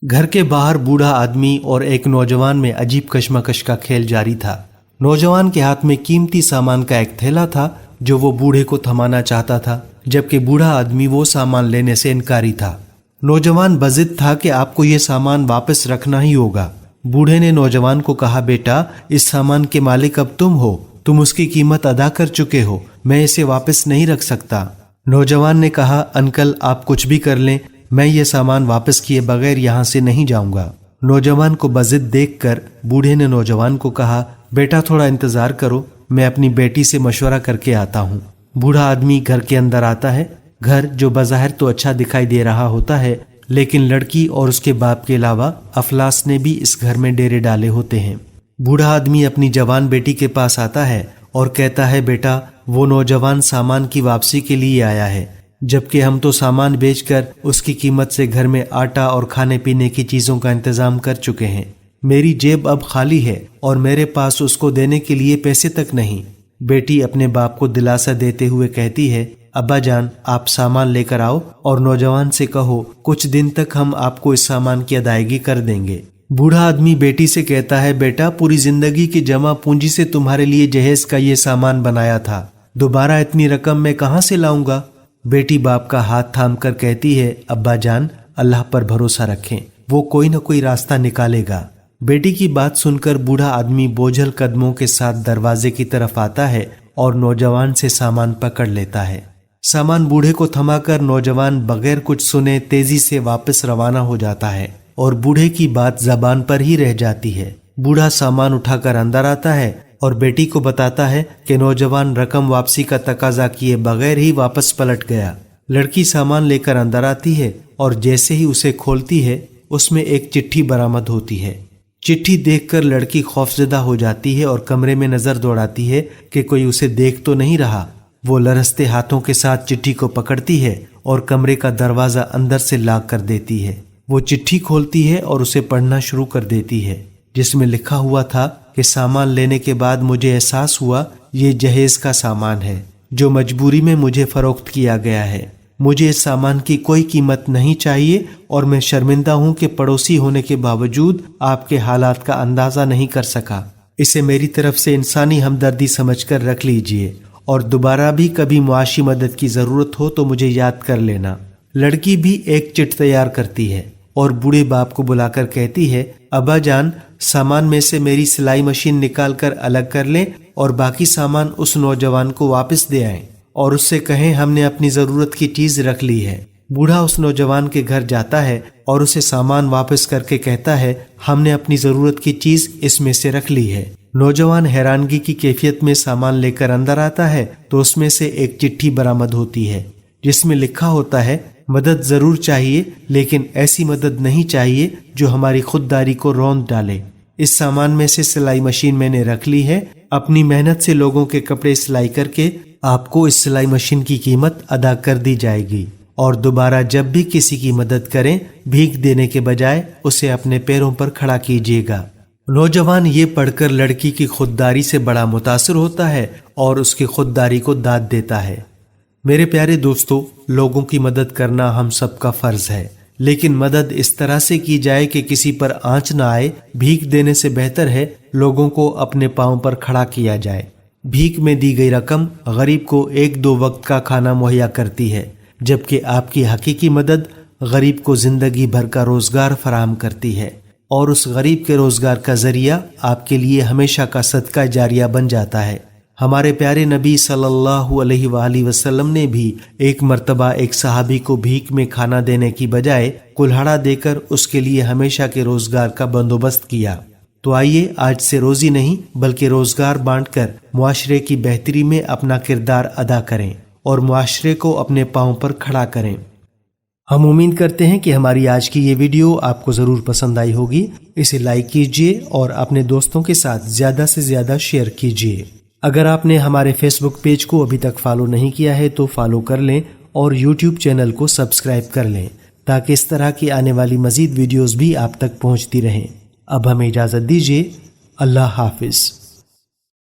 گھر کے باہر بوڑھا آدمی اور ایک نوجوان میں عجیب کشمکش کا کھیل جاری تھا۔ نوجوان کے ہاتھ میں قیمتی سامان کا ایک تھیلا تھا جو وہ بوڑھے کو تھمانا چاہتا تھا، جبکہ بوڑھا آدمی وہ سامان لینے سے انکاری تھا۔ نوجوان بضد تھا کہ آپ کو یہ سامان واپس رکھنا ہی ہوگا۔ بوڑھے نے نوجوان کو کہا، بیٹا اس سامان کے مالک اب تم ہو، تم اس کی قیمت ادا کر چکے ہو، میں اسے واپس نہیں رکھ سکتا۔ نوجوان نے کہا، انکل آپ کچھ بھی کر لیں، میں یہ سامان واپس کیے بغیر یہاں سے نہیں جاؤں گا۔ نوجوان کو بضد دیکھ کر بوڑھے نے نوجوان کو کہا، بیٹا تھوڑا انتظار کرو، میں اپنی بیٹی سے مشورہ کر کے آتا ہوں۔ بوڑھا آدمی گھر کے اندر آتا ہے۔ گھر جو بظاہر تو اچھا دکھائی دے رہا ہوتا ہے، لیکن لڑکی اور اس کے باپ کے علاوہ افلاس نے بھی اس گھر میں ڈیرے ڈالے ہوتے ہیں۔ بوڑھا آدمی اپنی جوان بیٹی کے پاس آتا ہے اور کہتا ہے، بیٹا وہ نوجوان سامان کی واپسی کے لیے آیا ہے، جبکہ ہم تو سامان بیچ کر اس کی قیمت سے گھر میں آٹا اور کھانے پینے کی چیزوں کا انتظام کر چکے ہیں۔ میری جیب اب خالی ہے اور میرے پاس اس کو دینے کے لیے پیسے تک نہیں۔ بیٹی اپنے باپ کو دلاسا دیتے ہوئے کہتی ہے، ابا جان آپ سامان لے کر آؤ اور نوجوان سے کہو کچھ دن تک ہم آپ کو اس سامان کی ادائیگی کر دیں گے۔ بوڑھا آدمی بیٹی سے کہتا ہے، بیٹا پوری زندگی کی جمع پونجی سے تمہارے لیے جہیز کا یہ سامان بنایا تھا، دوبارہ اتنی رقم میں کہاں سے لاؤں گا؟ بیٹی باپ کا ہاتھ تھام کر کہتی ہے، ابا جان اللہ پر بھروسہ رکھیں، وہ کوئی نہ کوئی راستہ نکالے گا۔ بیٹی کی بات سن کر بوڑھا آدمی بوجھل قدموں کے ساتھ دروازے کی طرف آتا ہے اور نوجوان سے سامان پکڑ لیتا ہے۔ سامان بوڑھے کو تھما کر نوجوان بغیر کچھ سنے تیزی سے واپس روانہ ہو جاتا ہے اور بوڑھے کی بات زبان پر ہی رہ جاتی ہے۔ بوڑھا سامان اٹھا کر اندر آتا ہے اور بیٹی کو بتاتا ہے کہ نوجوان رقم واپسی کا تقاضا کیے بغیر ہی واپس پلٹ گیا۔ لڑکی سامان لے کر اندر آتی ہے اور جیسے ہی اسے کھولتی ہے اس میں ایک چٹھی برآمد ہوتی ہے۔ چٹھی دیکھ کر لڑکی خوفزدہ ہو جاتی ہے اور کمرے میں نظر دوڑاتی ہے کہ کوئی اسے دیکھ تو نہیں رہا۔ وہ لرزتے ہاتھوں کے ساتھ چٹھی کو پکڑتی ہے اور کمرے کا دروازہ اندر سے لاک کر دیتی ہے۔ وہ چٹھی کھولتی ہے اور اسے پڑھنا شروع کر دیتی ہے، جس میں لکھا ہوا تھا کہ سامان لینے کے بعد مجھے احساس ہوا یہ جہیز کا سامان ہے جو مجبوری میں مجھے فروخت کیا گیا ہے۔ مجھے اس سامان کی کوئی قیمت نہیں چاہیے اور میں شرمندہ ہوں کہ پڑوسی ہونے کے باوجود آپ کے حالات کا اندازہ نہیں کر سکا۔ اسے میری طرف سے انسانی ہمدردی سمجھ کر رکھ لیجئے اور دوبارہ بھی کبھی معاشی مدد کی ضرورت ہو تو مجھے یاد کر لینا۔ لڑکی بھی ایک چٹ تیار کرتی ہے اور بوڑھے باپ کو بلا کر کہتی ہے، ابا جان سامان میں سے میری سلائی مشین نکال کر الگ کر لیں اور باقی سامان اس نوجوان کو واپس دے آئیں اور اس سے کہیں ہم نے اپنی ضرورت کی چیز رکھ لی ہے۔ بوڑھا اس نوجوان کے گھر جاتا ہے اور اسے سامان واپس کر کے کہتا ہے، ہم نے اپنی ضرورت کی چیز اس میں سے رکھ لی ہے۔ نوجوان حیرانگی کی کیفیت میں سامان لے کر اندر آتا ہے تو اس میں سے ایک چٹھی برآمد ہوتی ہے جس میں لکھا ہوتا ہے، مدد ضرور چاہیے لیکن ایسی مدد نہیں چاہیے جو ہماری خودداری کو روند ڈالے۔ اس سامان میں سے سلائی مشین میں نے رکھ لی ہے، اپنی محنت سے لوگوں کے کپڑے سلائی کر کے آپ کو اس سلائی مشین کی قیمت ادا کر دی جائے گی، اور دوبارہ جب بھی کسی کی مدد کریں بھیک دینے کے بجائے اسے اپنے پیروں پر کھڑا کیجیے گا۔ نوجوان یہ پڑھ کر لڑکی کی خودداری سے بڑا متاثر ہوتا ہے اور اس کی خودداری کو داد دیتا ہے۔ میرے پیارے دوستو، لوگوں کی مدد کرنا ہم سب کا فرض ہے، لیکن مدد اس طرح سے کی جائے کہ کسی پر آنچ نہ آئے۔ بھیک دینے سے بہتر ہے لوگوں کو اپنے پاؤں پر کھڑا کیا جائے۔ بھیک میں دی گئی رقم غریب کو 1-2 وقت کا کھانا مہیا کرتی ہے، جبکہ آپ کی حقیقی مدد غریب کو زندگی بھر کا روزگار فراہم کرتی ہے، اور اس غریب کے روزگار کا ذریعہ آپ کے لیے ہمیشہ کا صدقہ جاریہ بن جاتا ہے۔ ہمارے پیارے نبی صلی اللہ علیہ وآلہ وسلم نے بھی ایک مرتبہ ایک صحابی کو بھیک میں کھانا دینے کی بجائے کلہڑا دے کر اس کے لیے ہمیشہ کے روزگار کا بندوبست کیا۔ تو آئیے آج سے روزی نہیں بلکہ روزگار بانٹ کر معاشرے کی بہتری میں اپنا کردار ادا کریں اور معاشرے کو اپنے پاؤں پر کھڑا کریں۔ ہم امید کرتے ہیں کہ ہماری آج کی یہ ویڈیو آپ کو ضرور پسند آئی ہوگی۔ اسے لائک کیجئے اور اپنے دوستوں کے ساتھ زیادہ سے زیادہ شیئر کیجئے۔ اگر آپ نے ہمارے فیس بک پیج کو ابھی تک فالو نہیں کیا ہے تو فالو کر لیں اور یوٹیوب چینل کو سبسکرائب کر لیں تاکہ اس طرح کی آنے والی مزید ویڈیوز بھی آپ تک پہنچتی رہیں۔ اب ہمیں اجازت دیجیے، اللہ حافظ۔